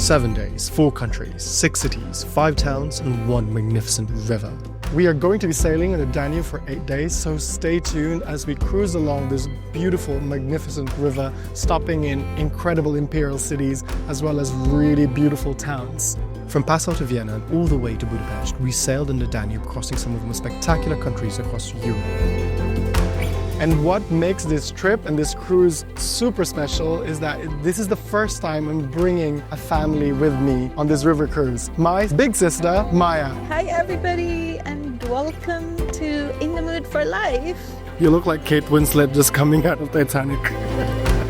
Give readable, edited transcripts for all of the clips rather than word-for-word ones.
7 days, 4 countries, 6 cities, 5 towns, and 1 magnificent river. We are going to be sailing on the Danube for 8 days, so stay tuned as we cruise along this beautiful, magnificent river, stopping in incredible imperial cities as well as really beautiful towns. From Passau to Vienna and all the way to Budapest, we sailed in the Danube, crossing some of the most spectacular countries across Europe. And what makes this trip and this cruise super special is that this is the first time I'm bringing a family with me on this river cruise. My big sister, Maya. Hi everybody and welcome to In the Mood for Life. You look like Kate Winslet just coming out of Titanic.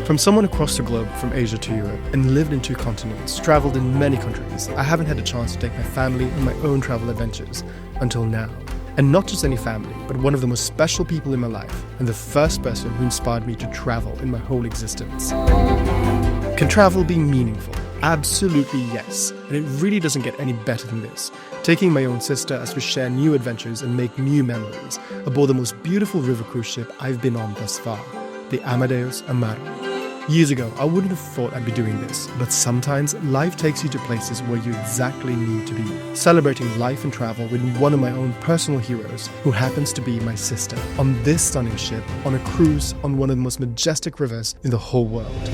From someone across the globe, from Asia to Europe, and lived in 2 continents, traveled in many countries, I haven't had a chance to take my family on my own travel adventures until now. And not just any family, but one of the most special people in my life, and the first person who inspired me to travel in my whole existence. Can travel be meaningful? Absolutely yes, and it really doesn't get any better than this. Taking my own sister as we share new adventures and make new memories aboard the most beautiful river cruise ship I've been on thus far, the Amadeus Amara. Years ago, I wouldn't have thought I'd be doing this, but sometimes life takes you to places where you exactly need to be. Celebrating life and travel with one of my own personal heroes, who happens to be my sister, on this stunning ship, on a cruise on one of the most majestic rivers in the whole world.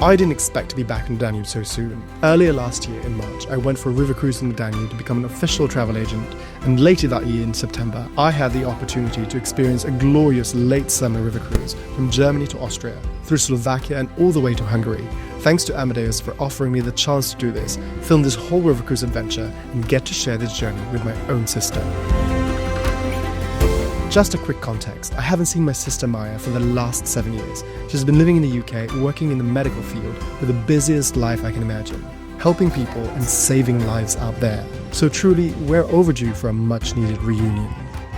I didn't expect to be back in the Danube so soon. Earlier last year, in March, I went for a river cruise in the Danube to become an official travel agent, and later that year in September, I had the opportunity to experience a glorious late summer river cruise from Germany to Austria, through Slovakia and all the way to Hungary. Thanks to Amadeus for offering me the chance to do this, film this whole river cruise adventure, and get to share this journey with my own sister. Just a quick context, I haven't seen my sister Maya for the last 7 years. She's been living in the UK, working in the medical field with the busiest life I can imagine, helping people and saving lives out there. So truly, we're overdue for a much needed reunion.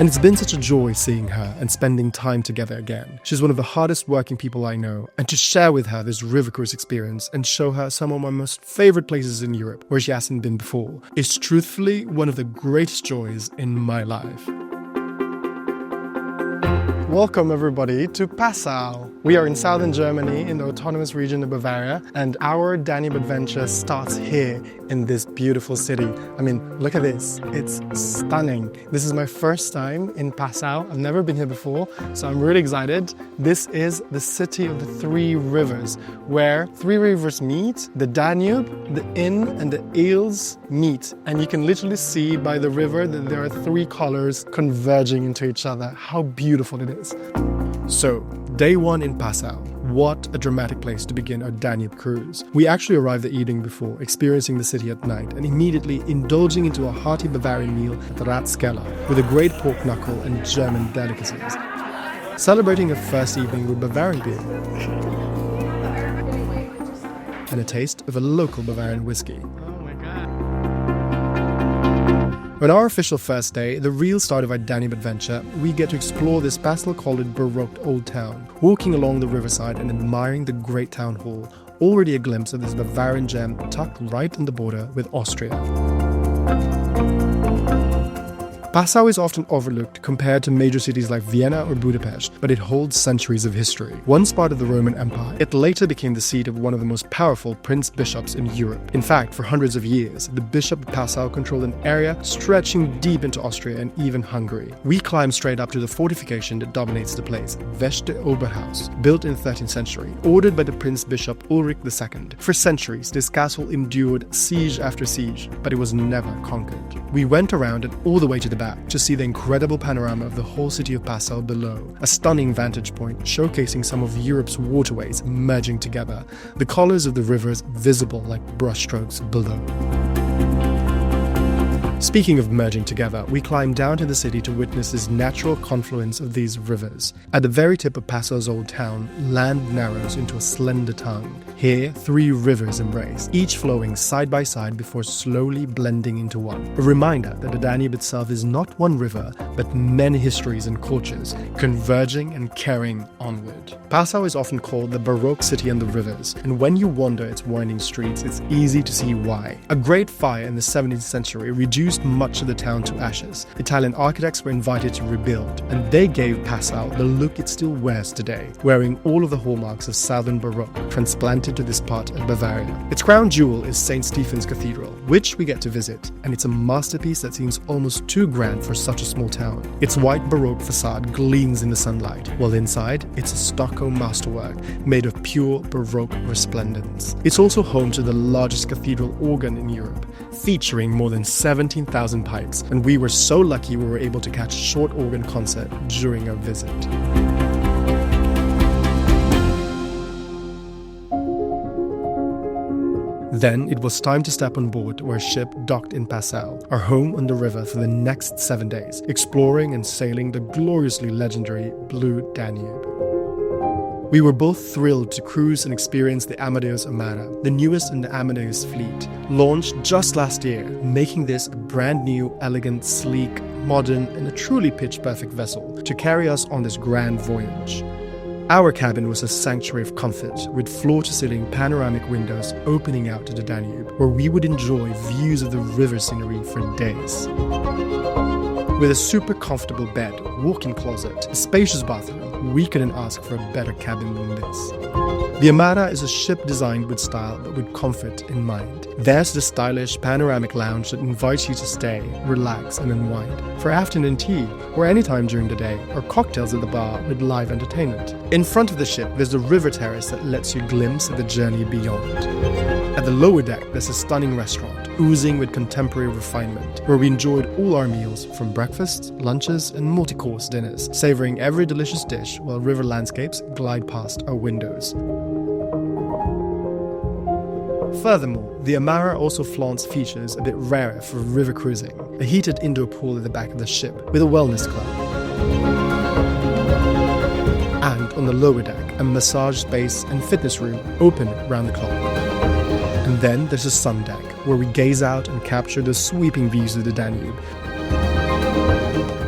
And it's been such a joy seeing her and spending time together again. She's one of the hardest working people I know, and to share with her this river cruise experience and show her some of my most favorite places in Europe where she hasn't been before is truthfully one of the greatest joys in my life. Welcome everybody to Passau. We are in southern Germany in the autonomous region of Bavaria, and our Danube adventure starts here in this beautiful city. I mean, look at this. It's stunning. This is my first time in Passau. I've never been here before, so I'm really excited. This is the city of the 3 rivers, where 3 rivers meet. The Danube, the Inn, and the Eels meet. And you can literally see by the river that there are 3 colors converging into each other. How beautiful it is. So, day 1 in Passau. What a dramatic place to begin our Danube cruise. We actually arrived the evening before, experiencing the city at night, and immediately indulging into a hearty Bavarian meal at the Ratskeller with a great pork knuckle and German delicacies. Celebrating a first evening with Bavarian beer and a taste of a local Bavarian whiskey. On our official first day, the real start of our Danube adventure, we get to explore this pastel-coloured Baroque old town, walking along the riverside and admiring the great town hall, already a glimpse of this Bavarian gem tucked right on the border with Austria. Passau is often overlooked compared to major cities like Vienna or Budapest, but it holds centuries of history. Once part of the Roman Empire, it later became the seat of one of the most powerful prince-bishops in Europe. In fact, for hundreds of years, the Bishop of Passau controlled an area stretching deep into Austria and even Hungary. We climb straight up to the fortification that dominates the place, Veste Oberhaus, built in the 13th century, ordered by the Prince-Bishop Ulrich II. For centuries, this castle endured siege after siege, but it was never conquered. We went around and all the way to the back to see the incredible panorama of the whole city of Passau below, a stunning vantage point showcasing some of Europe's waterways merging together, the colors of the rivers visible like brushstrokes below. Speaking of merging together, we climb down to the city to witness this natural confluence of these rivers. At the very tip of Passau's old town, land narrows into a slender tongue. Here, 3 rivers embrace, each flowing side by side before slowly blending into one. A reminder that the Danube itself is not one river, but many histories and cultures, converging and carrying onward. Passau is often called the Baroque city on the rivers, and when you wander its winding streets, it's easy to see why. A great fire in the 17th century reduced reduced much of the town to ashes. Italian architects were invited to rebuild, and they gave Passau the look it still wears today, wearing all of the hallmarks of Southern Baroque transplanted to this part of Bavaria. Its crown jewel is St. Stephen's Cathedral, which we get to visit, and it's a masterpiece that seems almost too grand for such a small town. Its white Baroque facade gleams in the sunlight, while inside, it's a stucco masterwork made of pure Baroque resplendence. It's also home to the largest cathedral organ in Europe, featuring more than 17,000 pipes, and we were so lucky we were able to catch a short organ concert during our visit. Then it was time to step on board our ship docked in Passau, our home on the river for the next 7 days, exploring and sailing the gloriously legendary Blue Danube. We were both thrilled to cruise and experience the Amadeus Amara, the newest in the Amadeus fleet, launched just last year, making this a brand new, elegant, sleek, modern, and a truly pitch-perfect vessel to carry us on this grand voyage. Our cabin was a sanctuary of comfort, with floor-to-ceiling panoramic windows opening out to the Danube, where we would enjoy views of the river scenery for days. With a super comfortable bed, walk-in closet, a spacious bathroom, we couldn't ask for a better cabin than this. The Amara is a ship designed with style but with comfort in mind. There's the stylish panoramic lounge that invites you to stay, relax and unwind for afternoon tea or anytime during the day, or cocktails at the bar with live entertainment. In front of the ship there's the river terrace that lets you glimpse at the journey beyond. At the lower deck there's a stunning restaurant oozing with contemporary refinement, where we enjoyed all our meals from breakfasts, lunches and multi-course dinners, savouring every delicious dish while river landscapes glide past our windows. Furthermore, the Amara also flaunts features a bit rarer for river cruising, a heated indoor pool at the back of the ship with a wellness club. And on the lower deck, a massage space and fitness room open round the clock. And then there's a sun deck, where we gaze out and capture the sweeping views of the Danube.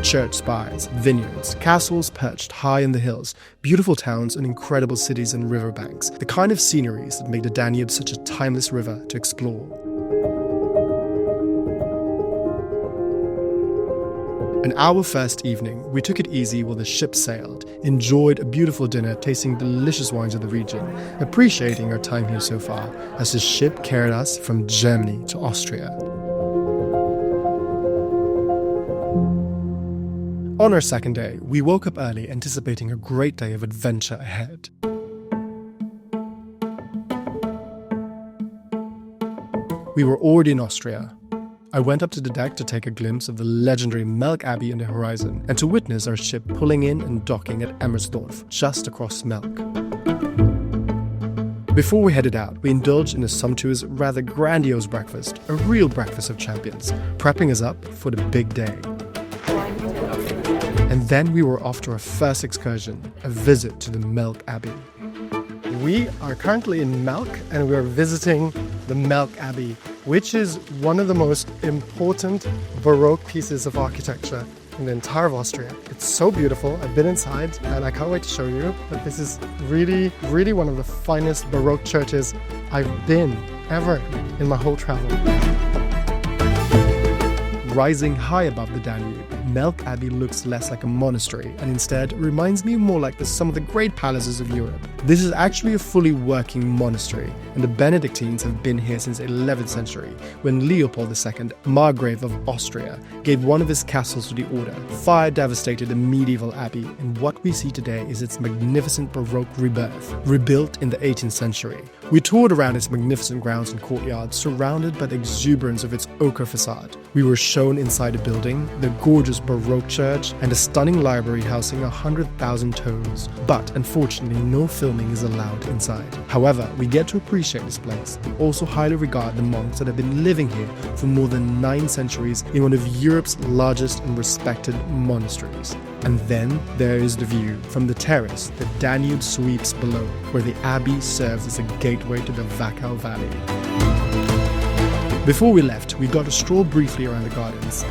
Church spires, vineyards, castles perched high in the hills, beautiful towns and incredible cities and riverbanks, the kind of sceneries that make the Danube such a timeless river to explore. On our first evening, we took it easy while the ship sailed, enjoyed a beautiful dinner, tasting delicious wines of the region, appreciating our time here so far, as the ship carried us from Germany to Austria. On our second day, we woke up early, anticipating a great day of adventure ahead. We were already in Austria. I went up to the deck to take a glimpse of the legendary Melk Abbey on the horizon and to witness our ship pulling in and docking at Emmersdorf, just across Melk. Before we headed out, we indulged in a sumptuous, rather grandiose breakfast, a real breakfast of champions, prepping us up for the big day. And then we were off to our first excursion, a visit to the Melk Abbey. We are currently in Melk and we are visiting the Melk Abbey, which is one of the most important Baroque pieces of architecture in the entire of Austria. It's so beautiful. I've been inside and I can't wait to show you, but this is really, really one of the finest Baroque churches I've been ever in my whole travel. Rising high above the Danube, Melk Abbey looks less like a monastery and instead reminds me more like some of the great palaces of Europe. This is actually a fully working monastery, and the Benedictines have been here since the 11th century, when Leopold II, Margrave of Austria, gave one of his castles to the order. Fire devastated the medieval abbey, and what we see today is its magnificent Baroque rebirth, rebuilt in the 18th century. We toured around its magnificent grounds and courtyards, surrounded by the exuberance of its ochre facade. We were shown inside the building, the gorgeous Baroque church, and a stunning library housing 100,000 tomes. But unfortunately, no filming is allowed inside. However, we get to appreciate this place and also highly regard the monks that have been living here for more than 9 centuries in one of Europe's largest and respected monasteries. And then there is the view. From the terrace, the Danube sweeps below, where the abbey serves as a gateway to the Wachau Valley. Before we left, we got to stroll briefly around the gardens,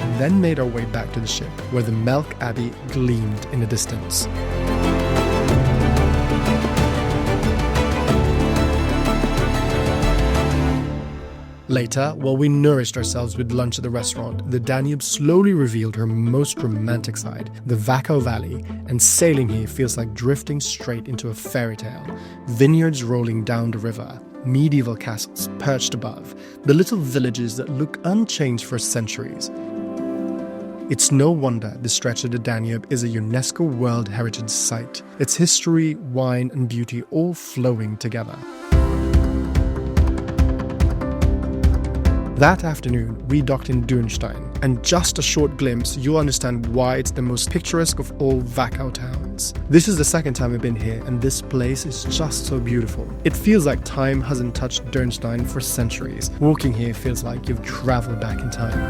and then made our way back to the ship, where the Melk Abbey gleamed in the distance. Later, while we nourished ourselves with lunch at the restaurant, the Danube slowly revealed her most romantic side, the Wachau Valley, and sailing here feels like drifting straight into a fairy tale. Vineyards rolling down the river, medieval castles perched above, the little villages that look unchanged for centuries. It's no wonder this stretch of the Danube is a UNESCO World Heritage Site, its history, wine and beauty all flowing together. That afternoon, we docked in Dürnstein, and just a short glimpse, you'll understand why it's the most picturesque of all Wachau towns. This is the second time I've been here, and this place is just so beautiful. It feels like time hasn't touched Dürnstein for centuries. Walking here feels like you've traveled back in time.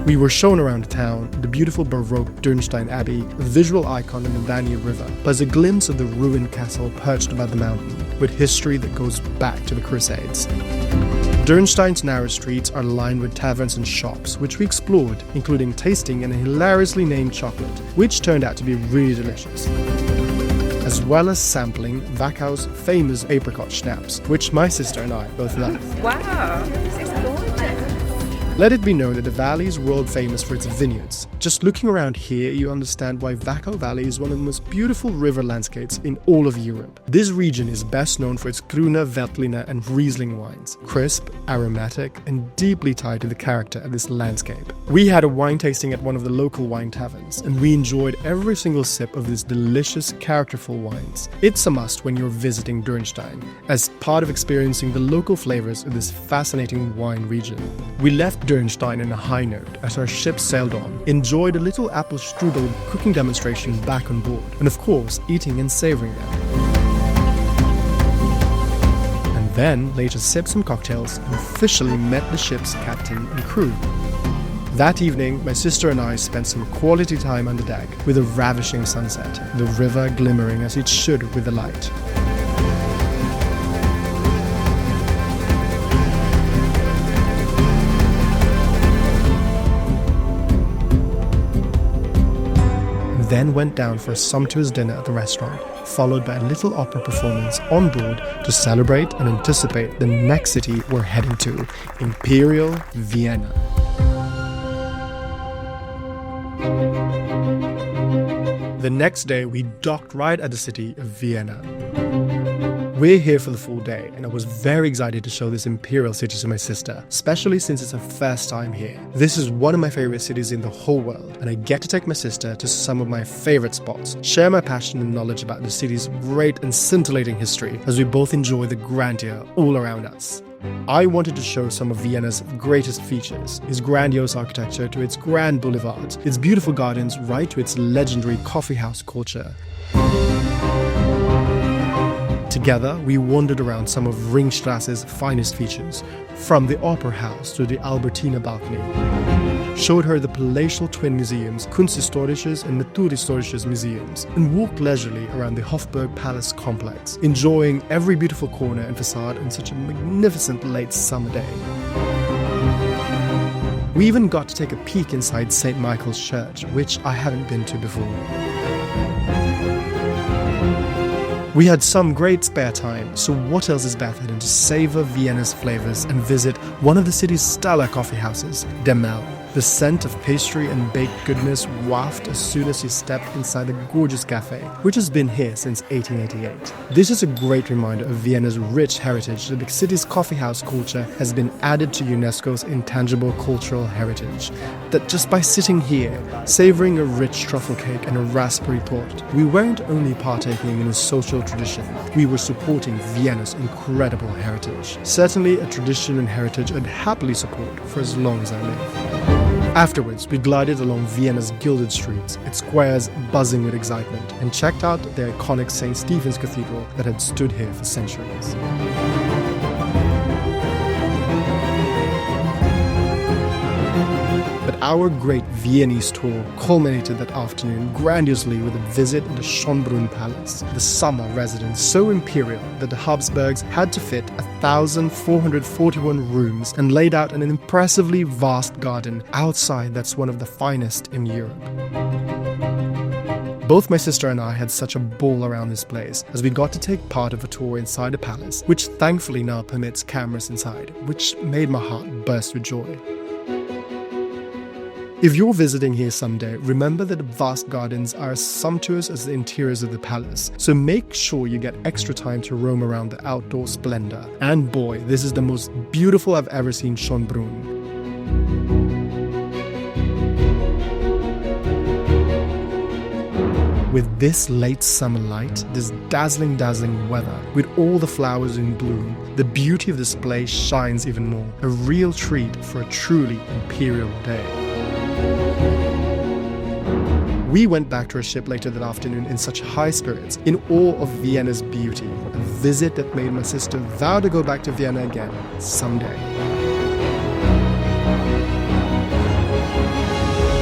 We were shown around the town, the beautiful Baroque Dürnstein Abbey, a visual icon in the Danube River, plus a glimpse of the ruined castle perched above the mountain, with history that goes back to the Crusades. Dürnstein's narrow streets are lined with taverns and shops, which we explored, including tasting a hilariously named chocolate, which turned out to be really delicious, as well as sampling Wachau's famous apricot schnapps, which my sister and I both love. Wow, this is gorgeous. Let it be known that the valley is world famous for its vineyards. Just looking around here, you understand why Wachau Valley is one of the most beautiful river landscapes in all of Europe. This region is best known for its Grüne, Veltliner and Riesling wines, crisp, aromatic and deeply tied to the character of this landscape. We had a wine tasting at one of the local wine taverns, and we enjoyed every single sip of these delicious, characterful wines. It's a must when you're visiting Dürnstein, as part of experiencing the local flavors of this fascinating wine region. We left Dürnstein on a high note as our ship sailed on, enjoyed a little apple strudel cooking demonstration back on board, and of course eating and savouring them. And then later sipped some cocktails and officially met the ship's captain and crew. That evening, my sister and I spent some quality time on the deck with a ravishing sunset, the river glimmering as it should with the light. Then went down for a sumptuous dinner at the restaurant, followed by a little opera performance on board to celebrate and anticipate the next city we're heading to, Imperial, Vienna. The next day, we docked right at the city of Vienna. We're here for the full day, and I was very excited to show this imperial city to my sister, especially since it's her first time here. This is one of my favorite cities in the whole world, and I get to take my sister to some of my favorite spots, share my passion and knowledge about the city's great and scintillating history, as we both enjoy the grandeur all around us. I wanted to show some of Vienna's greatest features, its grandiose architecture to its grand boulevards, its beautiful gardens right to its legendary coffee house culture. Together, we wandered around some of Ringstrasse's finest features, from the Opera House to the Albertina balcony. Showed her the palatial twin museums, Kunsthistorisches and Naturhistorisches museums, and walked leisurely around the Hofburg Palace complex, enjoying every beautiful corner and facade on such a magnificent late summer day. We even got to take a peek inside St. Michael's Church, which I haven't been to before. We had some great spare time, so what else is better than to savor Vienna's flavors and visit one of the city's stellar coffee houses, Der Melk. The scent of pastry and baked goodness waft as soon as you step inside the gorgeous cafe, which has been here since 1888. This is a great reminder of Vienna's rich heritage that the city's coffee house culture has been added to UNESCO's intangible cultural heritage. That just by sitting here, savoring a rich truffle cake and a raspberry port, we weren't only partaking in a social tradition, we were supporting Vienna's incredible heritage. Certainly a tradition and heritage I'd happily support for as long as I live. Afterwards, we glided along Vienna's gilded streets, its squares buzzing with excitement, and checked out the iconic St. Stephen's Cathedral that had stood here for centuries. But our great Viennese tour culminated that afternoon grandiosely with a visit to the Schönbrunn Palace, the summer residence so imperial that the Habsburgs had to fit 1,441 rooms and laid out an impressively vast garden outside that's one of the finest in Europe. Both my sister and I had such a ball around this place, as we got to take part of a tour inside the palace, which thankfully now permits cameras inside, which made my heart burst with joy. If you're visiting here someday, remember that the vast gardens are as sumptuous as the interiors of the palace, so make sure you get extra time to roam around the outdoor splendor. And boy, this is the most beautiful I've ever seen Schönbrunn. With this late summer light, this dazzling weather, with all the flowers in bloom, the beauty of this place shines even more. A real treat for a truly imperial day. We went back to our ship later that afternoon in such high spirits, in awe of Vienna's beauty, a visit that made my sister vow to go back to Vienna again someday.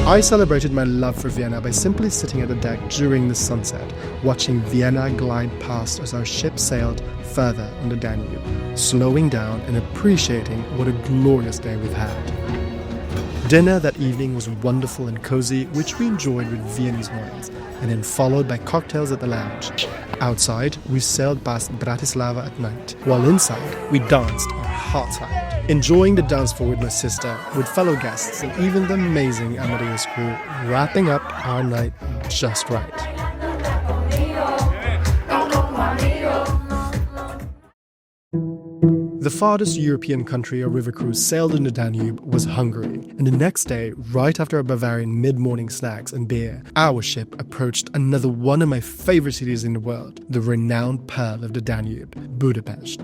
I celebrated my love for Vienna by simply sitting at the deck during the sunset, watching Vienna glide past as our ship sailed further on the Danube, slowing down and appreciating what a glorious day we've had. Dinner that evening was wonderful and cozy, which we enjoyed with Viennese wines, and then followed by cocktails at the lounge. Outside, we sailed past Bratislava at night, while inside, we danced our hearts out. Enjoying the dance floor with my sister, with fellow guests, and even the amazing Amadeus crew, wrapping up our night just right. The farthest European country a river cruise sailed in the Danube was Hungary, and the next day, right after our Bavarian mid-morning snacks and beer, our ship approached another one of my favorite cities in the world, the renowned pearl of the Danube, Budapest.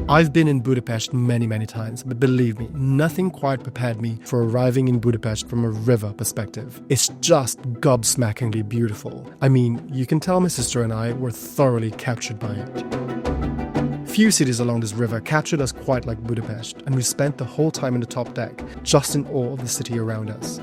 I've been in Budapest many times, but believe me, nothing quite prepared me for arriving in Budapest from a river perspective. It's just gobsmackingly beautiful. I mean, you can tell my sister and I were thoroughly captured by it. Few cities along this river captured us quite like Budapest, and we spent the whole time in the top deck, just in awe of the city around us.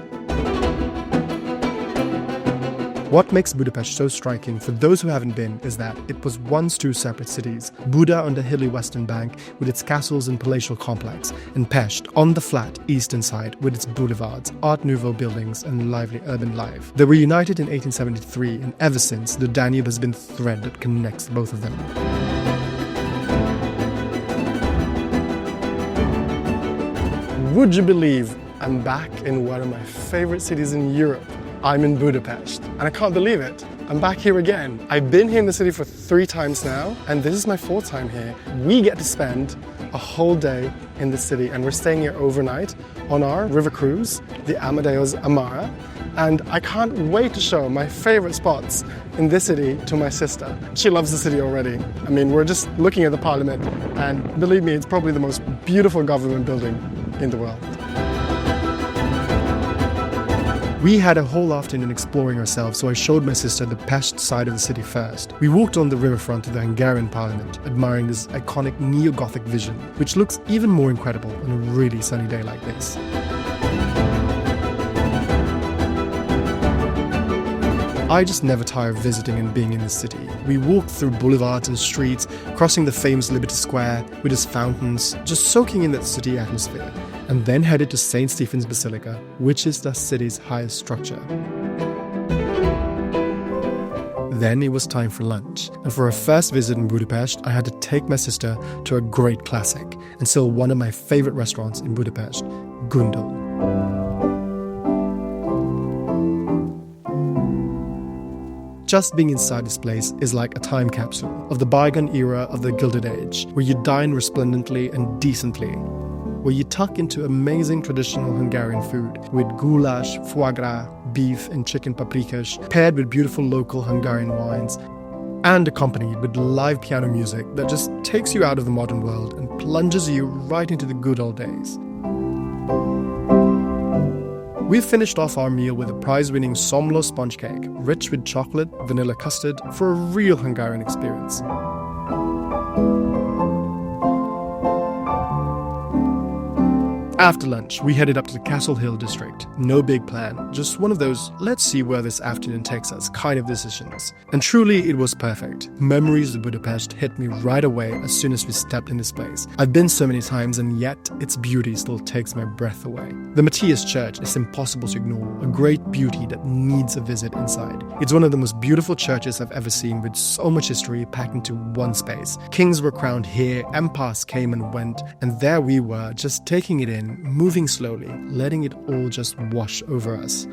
What makes Budapest so striking for those who haven't been is that it was once two separate cities, Buda on the hilly western bank with its castles and palatial complex, and Pest on the flat eastern side with its boulevards, Art Nouveau buildings and lively urban life. They were united in 1873, and ever since, the Danube has been the thread that connects both of them. Would you believe I'm back in one of my favorite cities in Europe? I'm in Budapest, and I can't believe it. I'm back here again. I've been here in the city for 3 times now, and this is my 4th time here. We get to spend a whole day in the city, and we're staying here overnight on our river cruise, the Amadeus Amara, and I can't wait to show my favorite spots in this city to my sister. She loves the city already. I mean, we're just looking at the parliament, and believe me, it's probably the most beautiful government building in the world. We had a whole afternoon exploring ourselves, so I showed my sister the Pest side of the city first. We walked on the riverfront to the Hungarian parliament, admiring this iconic neo-Gothic vision, which looks even more incredible on a really sunny day like this. I just never tire of visiting and being in the city. We walked through boulevards and streets, crossing the famous Liberty Square with its fountains, just soaking in that city atmosphere, and then headed to St. Stephen's Basilica, which is the city's highest structure. Then it was time for lunch, and for our first visit in Budapest, I had to take my sister to a great classic, and still one of my favorite restaurants in Budapest, Gundel. Just being inside this place is like a time capsule of the bygone era of the Gilded Age, where you dine resplendently and decently, where you tuck into amazing traditional Hungarian food with goulash, foie gras, beef and chicken paprikas, paired with beautiful local Hungarian wines, and accompanied with live piano music that just takes you out of the modern world and plunges you right into the good old days. We finished off our meal with a prize-winning Somlo sponge cake, rich with chocolate, vanilla custard, for a real Hungarian experience. After lunch, we headed up to the Castle Hill district. No big plan, just one of those let's see where this afternoon takes us kind of decisions. And truly, it was perfect. Memories of Budapest hit me right away as soon as we stepped in this place. I've been so many times and yet its beauty still takes my breath away. The Matthias Church is impossible to ignore, a great beauty that needs a visit inside. It's one of the most beautiful churches I've ever seen with so much history packed into one space. Kings were crowned here, empires came and went, and there we were, just taking it in, moving slowly, letting it all just wash over us.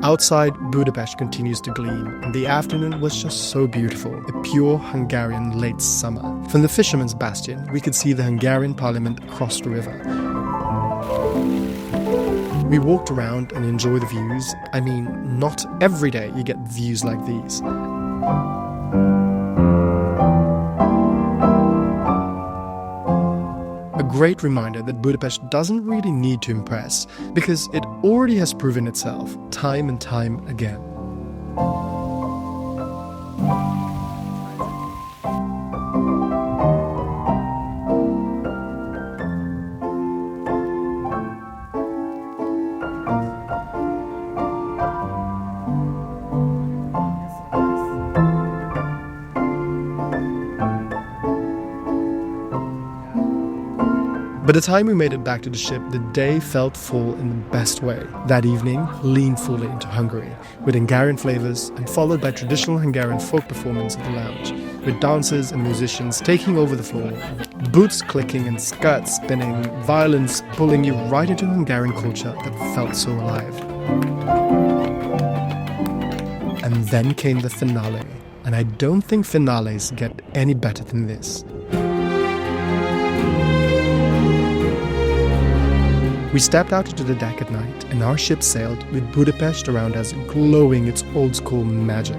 Outside, Budapest continues to gleam, and the afternoon was just so beautiful, a pure Hungarian late summer. From the Fisherman's Bastion, we could see the Hungarian parliament across the river. We walked around and enjoyed the views. I mean, not every day you get views like these. A great reminder that Budapest doesn't really need to impress, because it already has proven itself time and time again. By the time we made it back to the ship, the day felt full in the best way. That evening, leaned fully into Hungary, with Hungarian flavors and followed by traditional Hungarian folk performance at the lounge, with dancers and musicians taking over the floor, boots clicking and skirts spinning, violins pulling you right into Hungarian culture that felt so alive. And then came the finale, and I don't think finales get any better than this. We stepped out into the deck at night, and our ship sailed with Budapest around us glowing its old-school magic.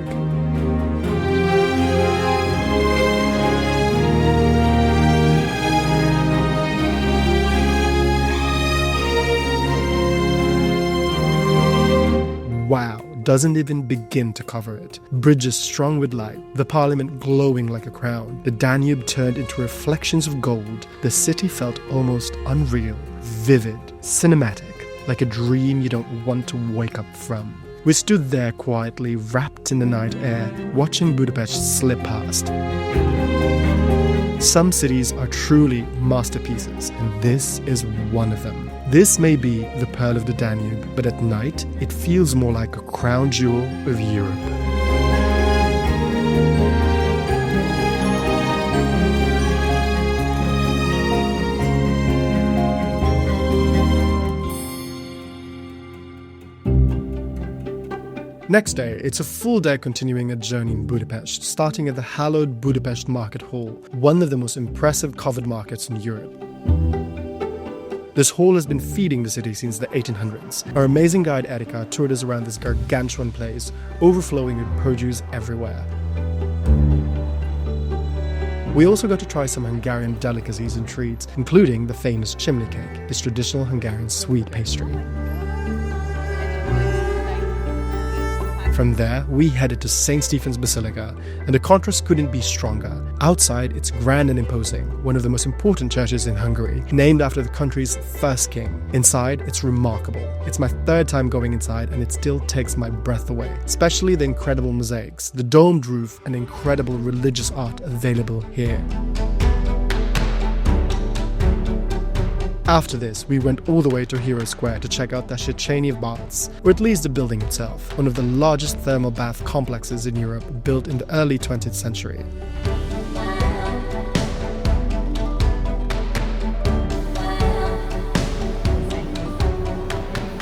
Wow, doesn't even begin to cover it. Bridges strung with light, the parliament glowing like a crown, the Danube turned into reflections of gold. The city felt almost unreal, vivid, cinematic, like a dream you don't want to wake up from. We stood there quietly, wrapped in the night air, watching Budapest slip past. Some cities are truly masterpieces, and this is one of them. This may be the pearl of the Danube, but at night, it feels more like a crown jewel of Europe. Next day, it's a full day continuing a journey in Budapest, starting at the hallowed Budapest Market Hall, one of the most impressive covered markets in Europe. This hall has been feeding the city since the 1800s. Our amazing guide Erika toured us around this gargantuan place, overflowing with produce everywhere. We also got to try some Hungarian delicacies and treats, including the famous chimney cake, this traditional Hungarian sweet pastry. From there, we headed to St. Stephen's Basilica, and the contrast couldn't be stronger. Outside, it's grand and imposing, one of the most important churches in Hungary, named after the country's first king. Inside, it's remarkable. It's my third time going inside, and it still takes my breath away, especially the incredible mosaics, the domed roof, and incredible religious art available here. After this, we went all the way to Hero Square to check out the Széchenyi Baths, or at least the building itself, one of the largest thermal bath complexes in Europe, built in the early 20th century.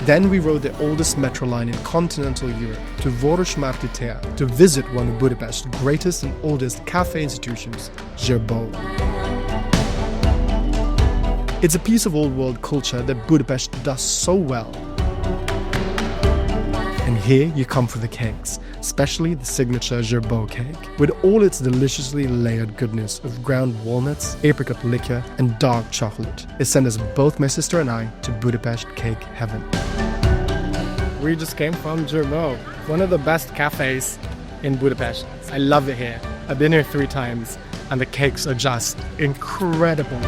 Then we rode the oldest metro line in continental Europe to Vörösmarty tér to visit one of Budapest's greatest and oldest cafe institutions, Zserbo. It's a piece of old-world culture that Budapest does so well. And here you come for the cakes, especially the signature Zserbo cake, with all its deliciously layered goodness of ground walnuts, apricot liquor, and dark chocolate. It sent us both, my sister and I, to Budapest cake heaven. We just came from Zserbo, one of the best cafes in Budapest. I love it here. I've been here 3 times. and the cakes are just incredible.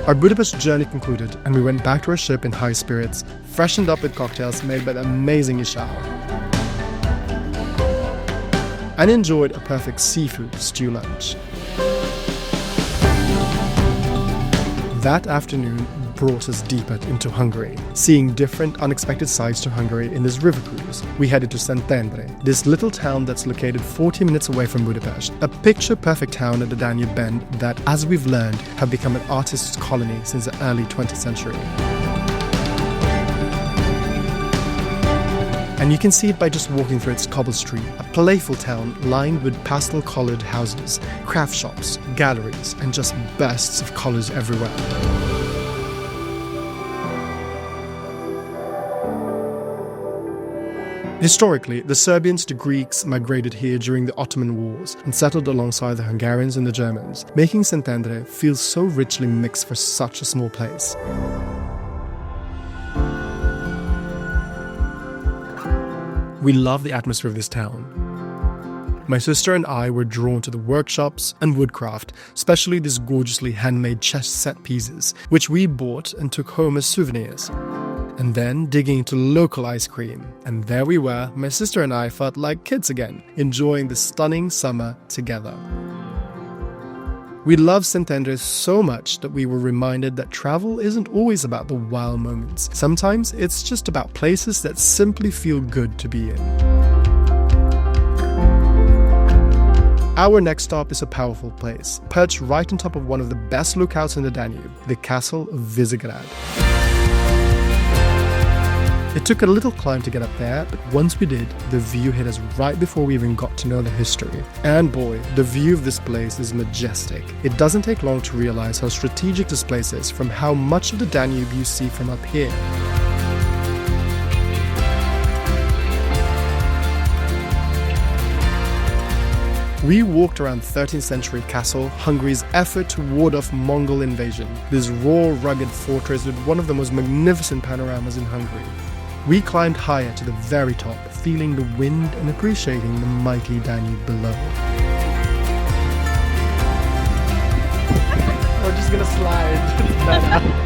Our Budapest journey concluded, and we went back to our ship in high spirits, freshened up with cocktails made by the amazing Ishao, and enjoyed a perfect seafood stew lunch. That afternoon brought us deeper into Hungary, seeing different unexpected sides to Hungary in this river cruise. We headed to Szentendre, this little town that's located 40 minutes away from Budapest, a picture-perfect town at the Danube bend that, as we've learned, have become an artist's colony since the early 20th century. And you can see it by just walking through its cobble street, a playful town lined with pastel-coloured houses, craft shops, galleries, and just bursts of colours everywhere. Historically, the Serbians to Greeks migrated here during the Ottoman Wars and settled alongside the Hungarians and the Germans, making Szentendre feel so richly mixed for such a small place. We love the atmosphere of this town. My sister and I were drawn to the workshops and woodcraft, especially these gorgeously handmade chest set pieces, which we bought and took home as souvenirs. And then digging into local ice cream. And there we were, my sister and I felt like kids again, enjoying the stunning summer together. We love Szentendre so much that we were reminded that travel isn't always about the wow moments. Sometimes it's just about places that simply feel good to be in. Our next stop is a powerful place, perched right on top of one of the best lookouts in the Danube, the castle of Visegrád. It took a little climb to get up there, but once we did, the view hit us right before we even got to know the history. And boy, the view of this place is majestic. It doesn't take long to realize how strategic this place is from how much of the Danube you see from up here. We walked around 13th century castle, Hungary's effort to ward off Mongol invasion, this raw, rugged fortress with one of the most magnificent panoramas in Hungary. We climbed higher to the very top, feeling the wind and appreciating the mighty Danube below. We're just gonna slide.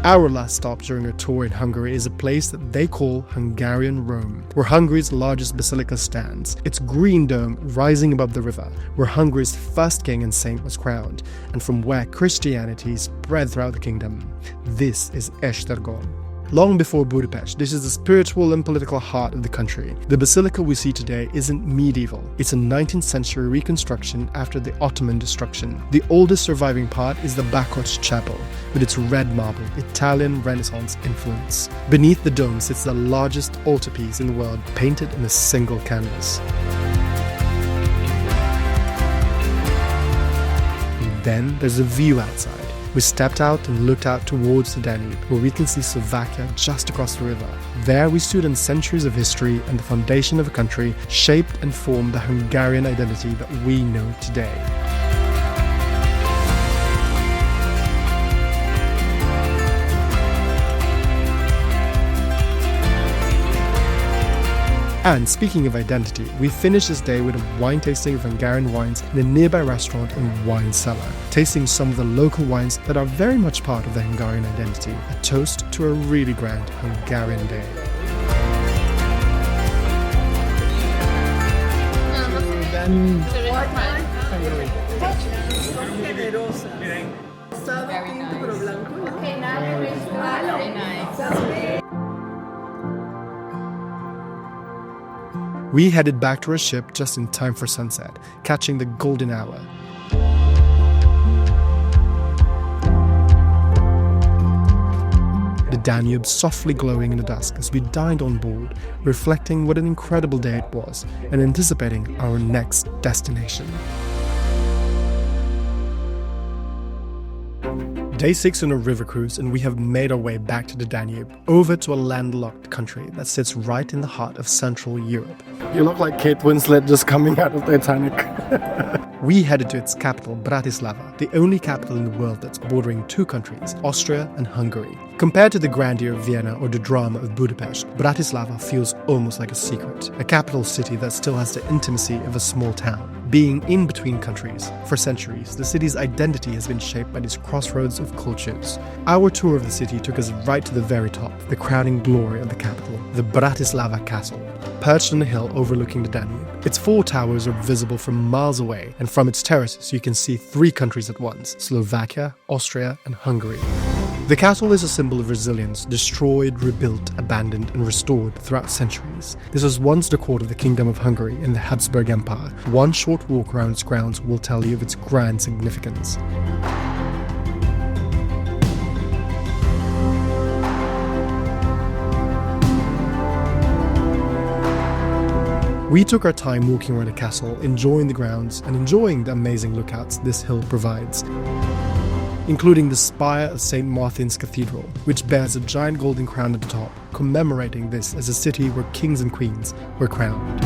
Our last stop during our tour in Hungary is a place that they call Hungarian Rome, where Hungary's largest basilica stands, its green dome rising above the river, where Hungary's first king and saint was crowned, and from where Christianity spread throughout the kingdom. This is Esztergom. Long before Budapest, this is the spiritual and political heart of the country. The basilica we see today isn't medieval. It's a 19th century reconstruction after the Ottoman destruction. The oldest surviving part is the Bacchus Chapel, with its red marble, Italian Renaissance influence. Beneath the dome sits the largest altarpiece in the world, painted in a single canvas. And then there's a view outside. We stepped out and looked out towards the Danube, where we can see Slovakia just across the river. There we stood on centuries of history and the foundation of a country shaped and formed the Hungarian identity that we know today. And speaking of identity, we finished this day with a wine tasting of Hungarian wines in a nearby restaurant and wine cellar, tasting some of the local wines that are very much part of the Hungarian identity, a toast to a really grand Hungarian day. We headed back to our ship just in time for sunset, catching the golden hour. The Danube softly glowing in the dusk as we dined on board, reflecting what an incredible day it was and anticipating our next destination. Day 6 on a river cruise, and we have made our way back to the Danube, over to a landlocked country that sits right in the heart of Central Europe. You look like Kate Winslet just coming out of Titanic. We headed to its capital, Bratislava, the only capital in the world that's bordering two countries, Austria and Hungary. Compared to the grandeur of Vienna or the drama of Budapest, Bratislava feels almost like a secret, a capital city that still has the intimacy of a small town. Being in between countries, for centuries, the city's identity has been shaped by this crossroads of cultures. Our tour of the city took us right to the very top, the crowning glory of the capital, the Bratislava Castle. Perched on a hill overlooking the Danube, its 4 towers are visible from miles away, and from its terraces you can see 3 countries at once, Slovakia, Austria and Hungary. The castle is a symbol of resilience, destroyed, rebuilt, abandoned and restored throughout centuries. This was once the court of the Kingdom of Hungary in the Habsburg Empire. One short walk around its grounds will tell you of its grand significance. We took our time walking around the castle, enjoying the grounds and enjoying the amazing lookouts this hill provides, including the spire of St. Martin's Cathedral, which bears a giant golden crown at the top, commemorating this as a city where kings and queens were crowned.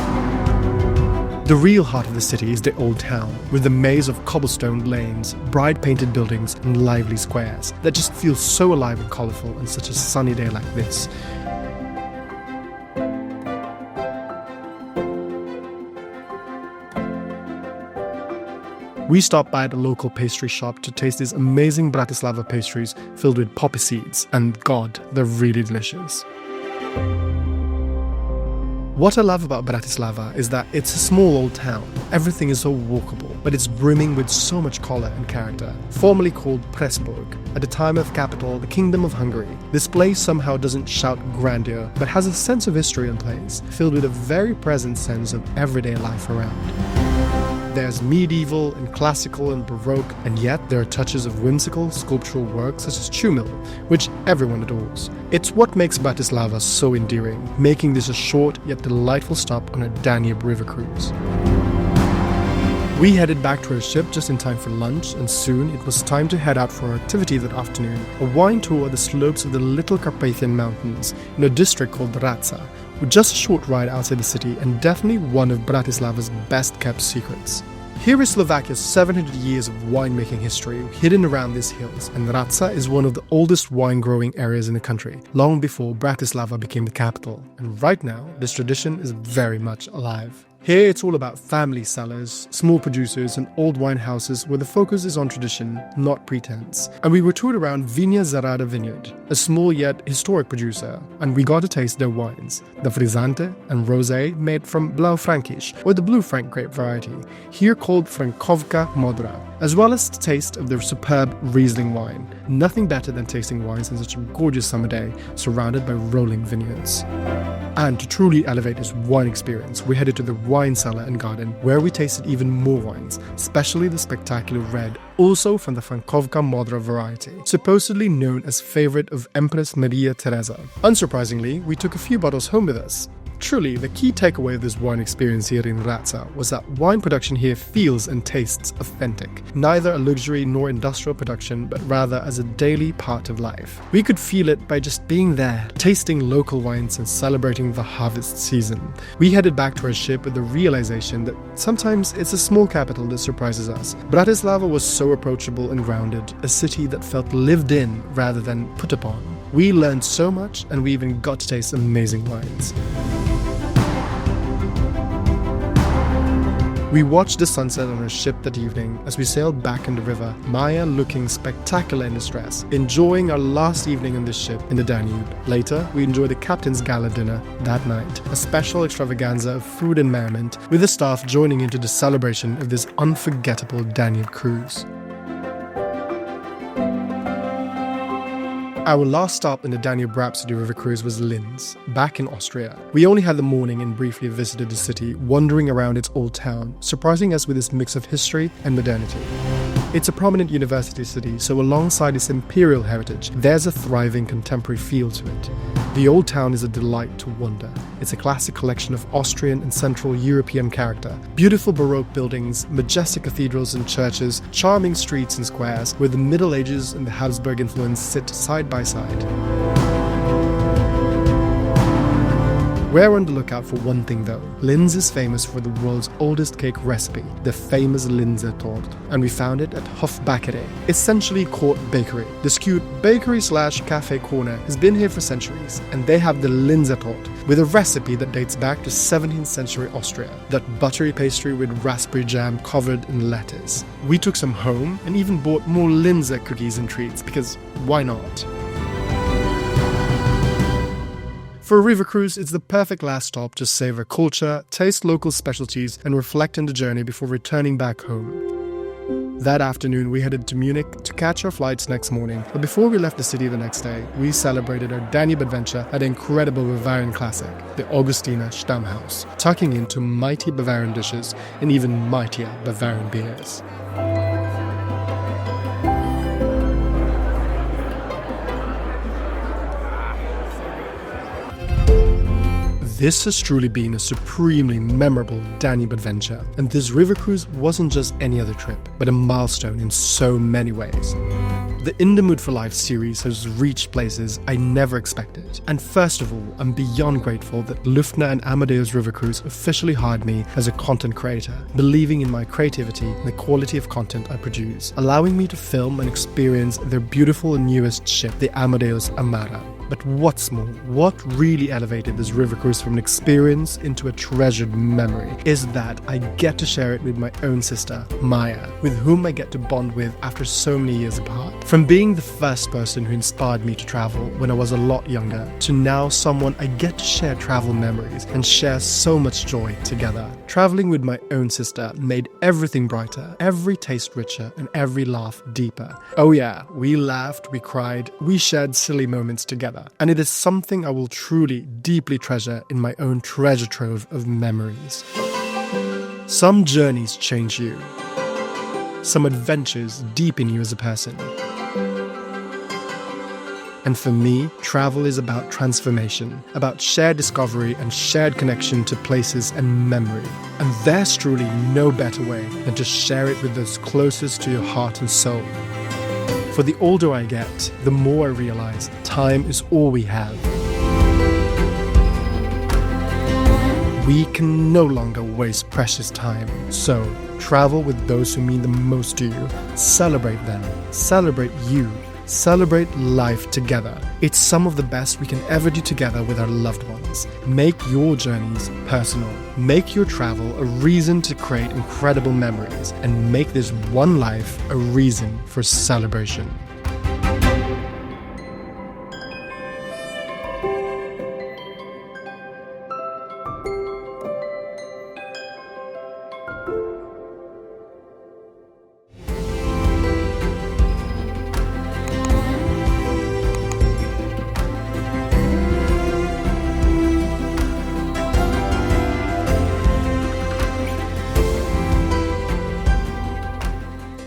The real heart of the city is the old town, with a maze of cobblestone lanes, bright painted buildings and lively squares that just feel so alive and colourful on such a sunny day like this. We stopped by at a local pastry shop to taste these amazing Bratislava pastries filled with poppy seeds, and God, they're really delicious. What I love about Bratislava is that it's a small old town. Everything is so walkable, but it's brimming with so much colour and character. Formerly called Pressburg, at the time of capital, the Kingdom of Hungary, this place somehow doesn't shout grandeur, but has a sense of history in place, filled with a very present sense of everyday life around. There's medieval and classical and baroque, and yet there are touches of whimsical sculptural work such as Chumil, which everyone adores. It's what makes Bratislava so endearing, making this a short yet delightful stop on a Danube River Cruise. We headed back to our ship just in time for lunch, and soon it was time to head out for our activity that afternoon, a wine tour of the slopes of the little Carpathian mountains in a district called Rača, with just a short ride outside the city and definitely one of Bratislava's best kept secrets. Here is Slovakia's 700 years of winemaking history hidden around these hills, and Rača is one of the oldest wine growing areas in the country, long before Bratislava became the capital, and right now this tradition is very much alive. Here it's all about family cellars, small producers and old wine houses where the focus is on tradition, not pretense. And we were toured around Visegrád vineyard, a small yet historic producer, and we got to taste their wines, the Frizzante and Rosé made from Blaufränkisch, or the Blue Frank grape variety, here called Frankowka Modra, as well as the taste of their superb Riesling wine. Nothing better than tasting wines on such a gorgeous summer day, surrounded by rolling vineyards. And to truly elevate this wine experience, we headed to the wine cellar and garden, where we tasted even more wines, especially the spectacular red, also from the Frankowka Modra variety, supposedly known as favorite of Empress Maria Theresa. Unsurprisingly, we took a few bottles home with us. Truly, the key takeaway of this wine experience here in Rača was that wine production here feels and tastes authentic, neither a luxury nor industrial production, but rather as a daily part of life. We could feel it by just being there, tasting local wines and celebrating the harvest season. We headed back to our ship with the realization that sometimes it's a small capital that surprises us. Bratislava was so approachable and grounded, a city that felt lived in rather than put upon. We learned so much, and we even got to taste amazing wines. We watched the sunset on our ship that evening as we sailed back in the river, Maya looking spectacular in this dress, enjoying our last evening on this ship in the Danube. Later, we enjoyed the captain's gala dinner that night, a special extravaganza of food and merriment, with the staff joining into the celebration of this unforgettable Danube cruise. Our last stop in the Danube Rhapsody River Cruise was Linz, back in Austria. We only had the morning and briefly visited the city, wandering around its old town, surprising us with its mix of history and modernity. It's a prominent university city, so alongside its imperial heritage, there's a thriving contemporary feel to it. The old town is a delight to wander. It's a classic collection of Austrian and Central European character. Beautiful Baroque buildings, majestic cathedrals and churches, charming streets and squares, where the Middle Ages and the Habsburg influence sit side by side. We're on the lookout for one thing though. Linz is famous for the world's oldest cake recipe, the famous Linzer Tort, and we found it at Hofbäckerei, essentially court bakery. This cute bakery/cafe corner has been here for centuries, and they have the Linzer Tort with a recipe that dates back to 17th century Austria, that buttery pastry with raspberry jam covered in lettuce. We took some home and even bought more Linzer cookies and treats because why not? For a river cruise, it's the perfect last stop to savor culture, taste local specialties, and reflect on the journey before returning back home. That afternoon, we headed to Munich to catch our flights next morning. But before we left the city the next day, we celebrated our Danube adventure at the incredible Bavarian classic, the Augustiner Stammhaus, tucking into mighty Bavarian dishes and even mightier Bavarian beers. This has truly been a supremely memorable Danube adventure, and this river cruise wasn't just any other trip, but a milestone in so many ways. The In the Mood for Life series has reached places I never expected, and first of all, I'm beyond grateful that Lufthansa and Amadeus River Cruise officially hired me as a content creator, believing in my creativity and the quality of content I produce, allowing me to film and experience their beautiful and newest ship, the Amadeus Amara. But what's more, what really elevated this river cruise from an experience into a treasured memory is that I get to share it with my own sister, Maya, with whom I get to bond with after so many years apart. From being the first person who inspired me to travel when I was a lot younger, to now someone I get to share travel memories and share so much joy together. Traveling with my own sister made everything brighter, every taste richer, and every laugh deeper. Oh yeah, we laughed, we cried, we shared silly moments together. And it is something I will truly, deeply treasure in my own treasure trove of memories. Some journeys change you. Some adventures deepen you as a person. And for me, travel is about transformation, about shared discovery and shared connection to places and memory. And there's truly no better way than to share it with those closest to your heart and soul. For the older I get, the more I realize time is all we have. We can no longer waste precious time. So, travel with those who mean the most to you. Celebrate them. Celebrate you. Celebrate life together. It's some of the best we can ever do together with our loved ones. Make your journeys personal. Make your travel a reason to create incredible memories, and make this one life a reason for celebration.